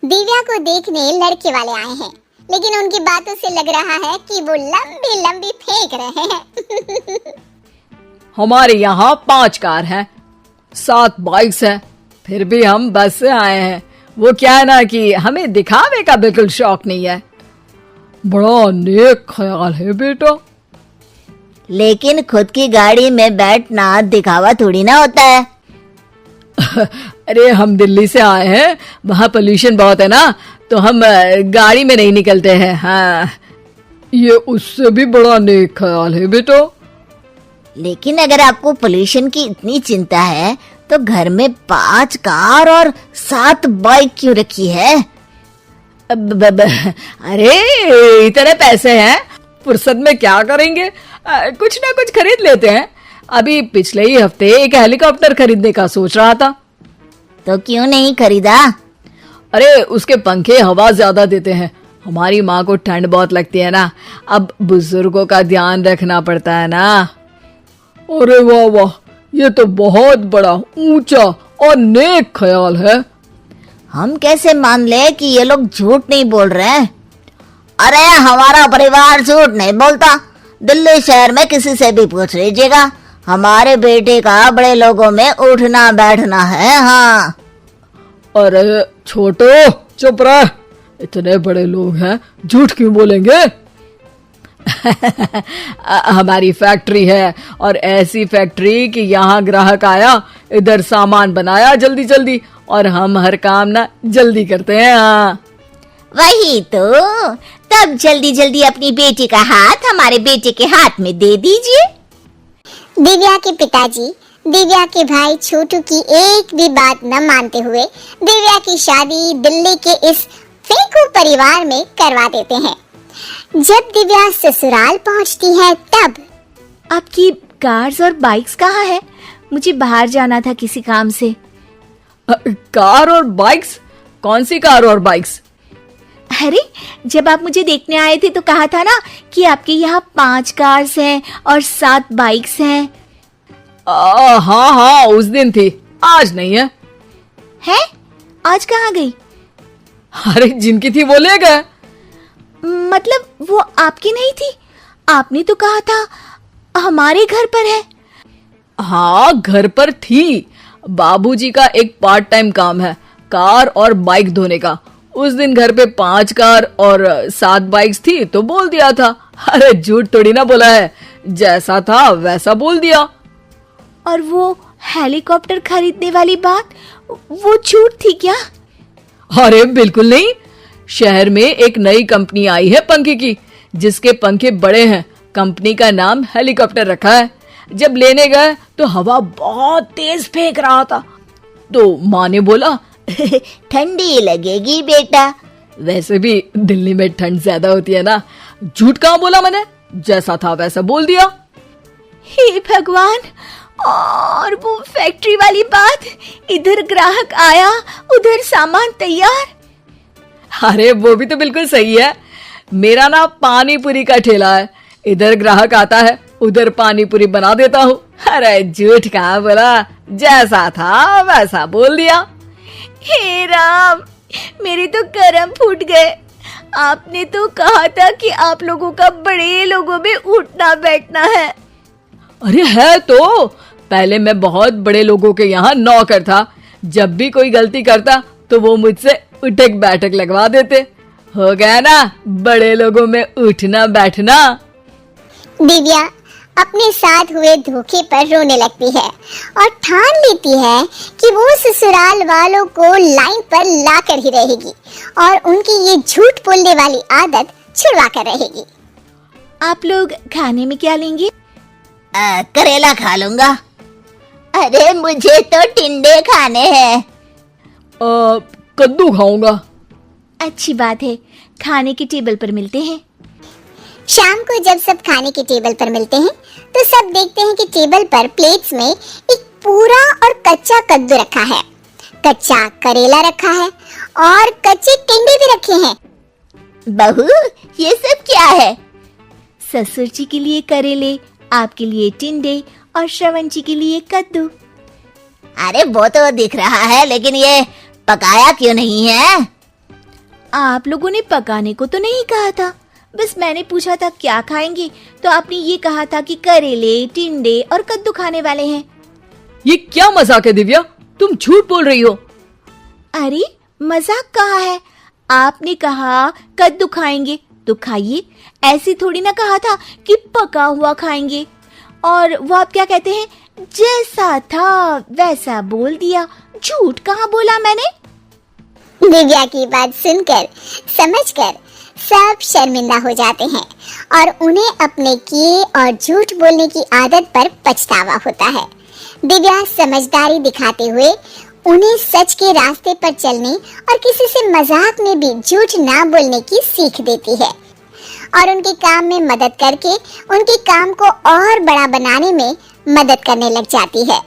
दिव्या को देखने लड़के वाले आए हैं, लेकिन उनकी बातों से लग रहा है कि वो लंबी लंबी फेंक रहे हैं। हमारे यहाँ 5 कार हैं, 7 बाइक्स हैं, फिर भी हम बस से आए हैं। वो क्या है ना कि हमें दिखावे का बिल्कुल शौक नहीं है। बड़ा नेक ख्याल है बेटा। लेकिन खुद की गाड़ी में बैठना दिखावा थोड़ी ना होता है। अरे हम दिल्ली से आए हैं, वहाँ पोल्यूशन बहुत है ना, तो हम गाड़ी में नहीं निकलते हैं। हाँ, ये उससे भी बड़ा नेक ख्याल है बेटा। लेकिन अगर आपको पोल्यूशन की इतनी चिंता है तो घर में 5 कार और 7 बाइक क्यों रखी है? अरे इतने पैसे हैं, फुर्सत में क्या करेंगे, कुछ ना कुछ खरीद लेते हैं। अभी पिछले ही हफ्ते एक हेलीकॉप्टर खरीदने का सोच रहा था। तो क्यों नहीं खरीदा? अरे उसके पंखे हवा ज्यादा देते हैं, हमारी माँ को ठंड बहुत लगती है ना, अब बुजुर्गों का ध्यान रखना पड़ता है ना। अरे वाह वाह, ये तो बहुत बड़ा ऊंचा और नेक ख्याल है। हम कैसे मान ले कि ये लोग झूठ नहीं बोल रहे हैं? अरे हमारा परिवार झूठ नहीं बोलता। दिल्ली शहर में किसी से भी पूछ लीजिएगा, हमारे बेटे का बड़े लोगों में उठना बैठना है। हाँ। अरे छोटो चुप रह, इतने बड़े लोग हैं, झूठ क्यों बोलेंगे? हमारी फैक्ट्री है, और ऐसी फैक्ट्री कि यहाँ ग्राहक आया, इधर सामान बनाया जल्दी जल्दी, और हम हर काम ना जल्दी करते हैं। हाँ वही तो, तब जल्दी जल्दी अपनी बेटी का हाथ हमारे बेटे के हाथ में दे दीजिए। दिव्या के पिताजी दिव्या के भाई छोटू की एक भी बात न मानते हुए दिव्या की शादी दिल्ली के इस फेंकू परिवार में करवा देते हैं। जब दिव्या ससुराल पहुंचती है तब आपकी कार्स और बाइक्स कहाँ है? मुझे बाहर जाना था किसी काम से। कार और बाइक्स? कौन सी कार और बाइक्स? अरे जब आप मुझे देखने आए थे तो कहा था ना कि आपके यहाँ 5 कार्स हैं और 7 बाइक्स हैं। हाँ हाँ उस दिन थी, आज नहीं है। है? आज कहाँ गई? अरे जिनकी थी वो ले गए। मतलब वो आपकी नहीं थी? आपने तो कहा था हमारे घर पर है। हाँ घर पर थी, बाबूजी का एक पार्ट टाइम काम है कार और बाइक धोने का। उस दिन घर पे 5 कार और 7 बाइक्स थी तो बोल दिया था। अरे झूठ थोड़ी ना बोला है, जैसा था वैसा बोल दिया। और वो हेलीकॉप्टर खरीदने वाली बात, वो झूठ थी क्या? अरे बिल्कुल नहीं, शहर में एक नई कंपनी आई है पंखे की, जिसके पंखे बड़े हैं। कंपनी का नाम हेलीकॉप्टर रखा है। जब लेने गए तो हवा बहुत तेज फेंक रहा था, तो माँ ने बोला ठंडी लगेगी बेटा। वैसे भी दिल्ली में ठंड ज्यादा होती है ना। झूठ कहाँ बोला मैंने, जैसा था वैसा बोल दिया। हे भगवान, और वो फैक्ट्री वाली बात, इधर ग्राहक आया उधर सामान तैयार। अरे वो भी तो बिल्कुल सही है। मेरा ना पानी पूरी का ठेला है, इधर ग्राहक आता है उधर पानी पूरी बना देता हूँ। अरे झूठ कहाँ बोला, जैसा था वैसा बोल दिया। हे राम, मेरे तो कर्म फूट गए। आपने तो कहा था कि आप लोगों का बड़े लोगों में उठना बैठना है। अरे है तो, पहले मैं बहुत बड़े लोगों के यहाँ नौकर था। जब भी कोई गलती करता तो वो मुझसे उठक बैठक लगवा देते। हो गया ना बड़े लोगों में उठना बैठना। दिव्या अपने साथ हुए धोखे पर रोने लगती है और ठान लेती है कि वो ससुराल वालों को लाइन पर लाकर ही रहेगी और उनकी ये झूठ बोलने वाली आदत छुड़वा कर रहेगी। आप लोग खाने में क्या लेंगे? करेला खा लूंगा। अरे मुझे तो टिंडे खाने हैं। कद्दू खाऊंगा। अच्छी बात है, खाने की टेबल पर मिलते हैं। शाम को जब सब खाने के टेबल पर मिलते हैं तो सब देखते हैं कि टेबल पर प्लेट्स में एक पूरा और कच्चा कद्दू रखा है, कच्चा करेला रखा है और कच्चे टिंडे भी रखे हैं। बहू ये सब क्या है? ससुर जी के लिए करेले, आपके लिए टिंडे और श्रवण जी के लिए कद्दू। अरे वो तो दिख रहा है, लेकिन ये पकाया क्यों नहीं है? आप लोगों ने पकाने को तो नहीं कहा था, बस मैंने पूछा था क्या खाएंगे, तो आपने ये कहा था कि करेले, टिंडे और कद्दू खाने वाले हैं। ये क्या मजाक है दिव्या, तुम झूठ बोल रही हो। अरे मजाक कहा है, आपने कहा कद्दू खाएंगे तो खाइए, ऐसी थोड़ी ना कहा था कि पका हुआ खाएंगे। और वो आप क्या कहते हैं, जैसा था वैसा बोल दिया, झूठ कहाँ बोला मैंने। दिव्या की बात सुनकर, समझकर सब शर्मिंदा हो जाते हैं और उन्हें अपने किए और झूठ बोलने की आदत पर पछतावा होता है। दिव्या समझदारी दिखाते हुए उन्हें सच के रास्ते पर चलने और किसी से मजाक में भी झूठ ना बोलने की सीख देती है और उनके काम में मदद करके उनके काम को और बड़ा बनाने में मदद करने लग जाती है।